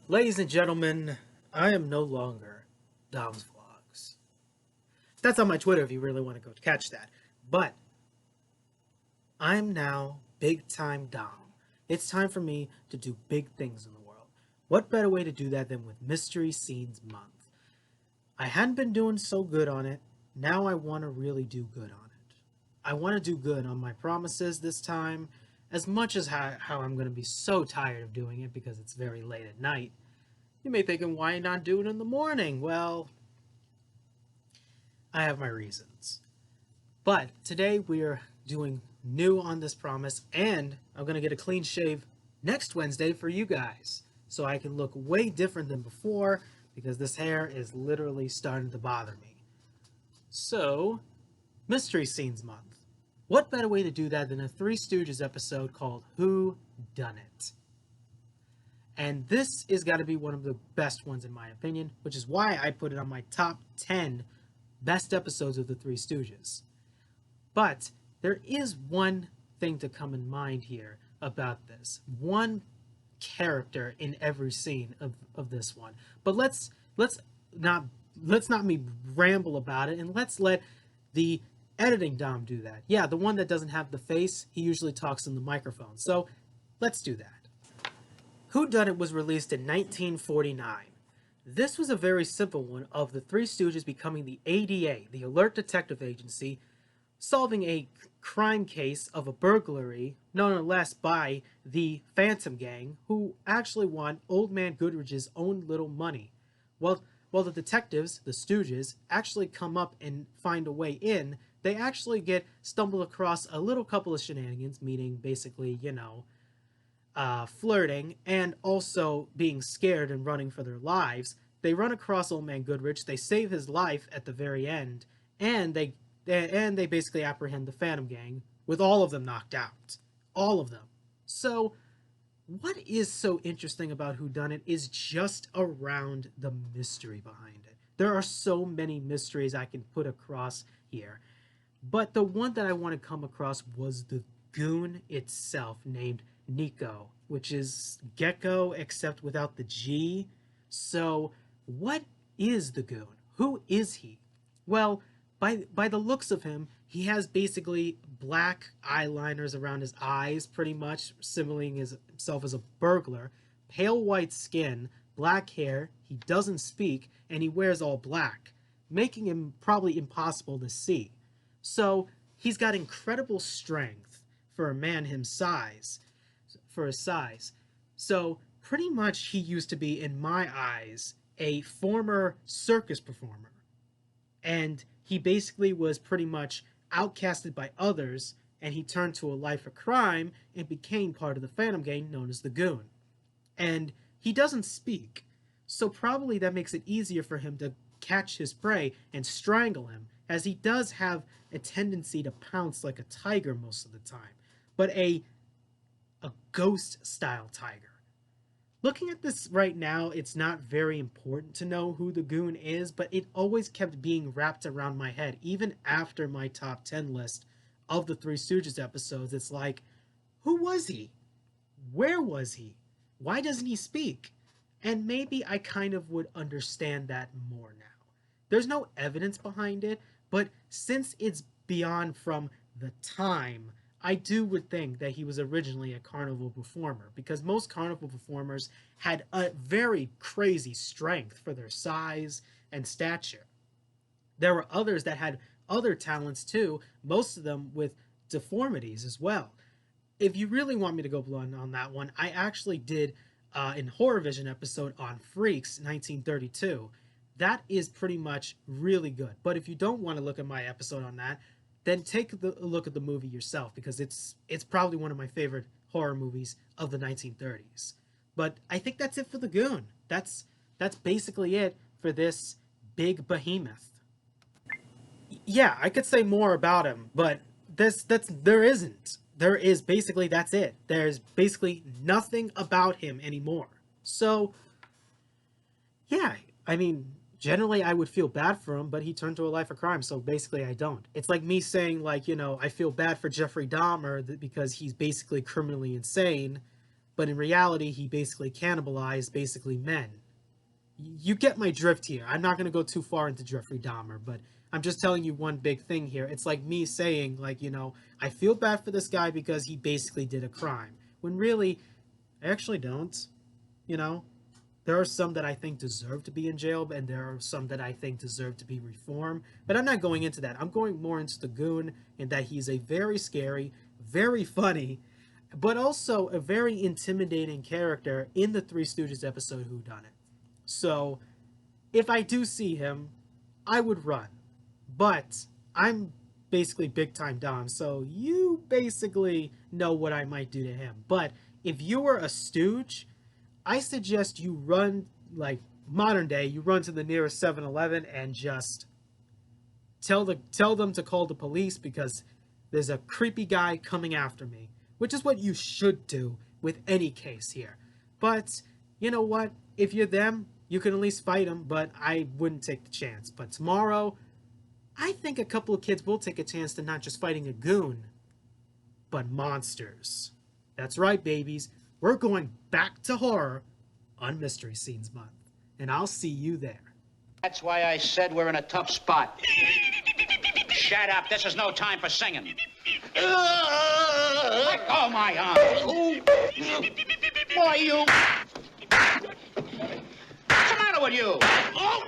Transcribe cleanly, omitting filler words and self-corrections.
Ladies and gentlemen, I am no longer Dom's Vlogs. That's on my Twitter if you really want to go catch that. But I'm now big time Dom. It's time for me to do big things in the world. What better way to do that than with Mystery Scenes Month? I hadn't been doing so good on it. Now I want to really do good on it. I want to do good on my promises this time, as much as how I'm going to be so tired of doing it because it's very late at night. You may be thinking, why not do it in the morning? Well, I have my reasons. But today we are doing new on this promise, and I'm going to get a clean shave next Wednesday for you guys. So I can look way different than before, because this hair is literally starting to bother me. So, Mystery Scenes Month. What better way to do that than a Three Stooges episode called Who Done It? And this is got to be one of the best ones in my opinion, which is why I put it on my top 10 best episodes of the Three Stooges. But there is one thing to come in mind here about this. One character in every scene of this one. But let's not me ramble about it, and let's let the editing Dom do that. Yeah, the one that doesn't have the face, he usually talks in the microphone. So let's do that. Who Done It was released in 1949. This was a very simple one of the Three Stooges becoming the ADA, the Alert Detective Agency, solving a crime case of a burglary, nonetheless by the Phantom Gang, who actually want Old Man Goodrich's own little money. While the detectives, the Stooges, actually come up and find a way in, they actually stumble across a little couple of shenanigans, meaning basically, flirting, and also being scared and running for their lives. They run across Old Man Goodrich, they save his life at the very end, and they basically apprehend the Phantom Gang, with all of them knocked out. All of them. So, what is so interesting about Whodunit is just around the mystery behind it. There are so many mysteries I can put across here, but the one that I want to come across was the Goon itself, named Nico, which is Gecko except without the G. So, what is the Goon? Who is he? Well, by the looks of him, he has basically black eyeliners around his eyes, pretty much similating himself as a burglar, pale white skin, black hair, he doesn't speak, and he wears all black, making him probably impossible to see. So, he's got incredible strength for a man his size. So, pretty much he used to be, in my eyes, a former circus performer. And he basically was pretty much outcasted by others, and he turned to a life of crime and became part of the Phantom Gang known as the Goon. And he doesn't speak, so probably that makes it easier for him to catch his prey and strangle him, as he does have a tendency to pounce like a tiger most of the time, but a ghost-style tiger. Looking at this right now, it's not very important to know who the Goon is, but it always kept being wrapped around my head. Even after my top 10 list of the Three Stooges episodes, it's like, who was he? Where was he? Why doesn't he speak? And maybe I kind of would understand that more now. There's no evidence behind it, but since it's beyond from the time, I would think that he was originally a carnival performer, because most carnival performers had a very crazy strength for their size and stature. There were others that had other talents too, most of them with deformities as well. If you really want me to go blunt on that one, I actually did an HorrorVision episode on Freaks 1932. That is pretty much really good. But if you don't want to look at my episode on that, then take a look at the movie yourself, because it's probably one of my favorite horror movies of the 1930s. But I think that's it for the Goon. That's That's basically it for this big behemoth. Yeah, I could say more about him, but there isn't. There is basically that's it. There's basically nothing about him anymore. So, yeah, I mean, generally I would feel bad for him, but he turned to a life of crime, so basically I don't. It's like me saying like, I feel bad for Jeffrey Dahmer because he's basically criminally insane, but in reality he basically cannibalized basically men. You get my drift here. I'm not going to go too far into Jeffrey Dahmer, but I'm just telling you one big thing here. It's like me saying, like, I feel bad for this guy because he basically did a crime. When really, I actually don't. You know, there are some that I think deserve to be in jail, and there are some that I think deserve to be reformed. But I'm not going into that. I'm going more into the Goon, in that he's a very scary, very funny, but also a very intimidating character in the Three Stooges episode Who Done It. So, if I do see him, I would run. But I'm basically big time Dom, so you basically know what I might do to him. But if you were a stooge, I suggest you run, like modern day, you run to the nearest 7-Eleven and just tell them to call the police because there's a creepy guy coming after me, which is what you should do with any case here. But you know what? If you're them, you can at least fight them, but I wouldn't take the chance. But tomorrow, I think a couple of kids will take a chance to not just fighting a goon, but monsters. That's right, babies. We're going back to horror on Mystery Scenes Month. And I'll see you there. That's why I said we're in a tough spot. Shut up. This is no time for singing. Let go of my arm. Why, you... What's the matter with you? Oh!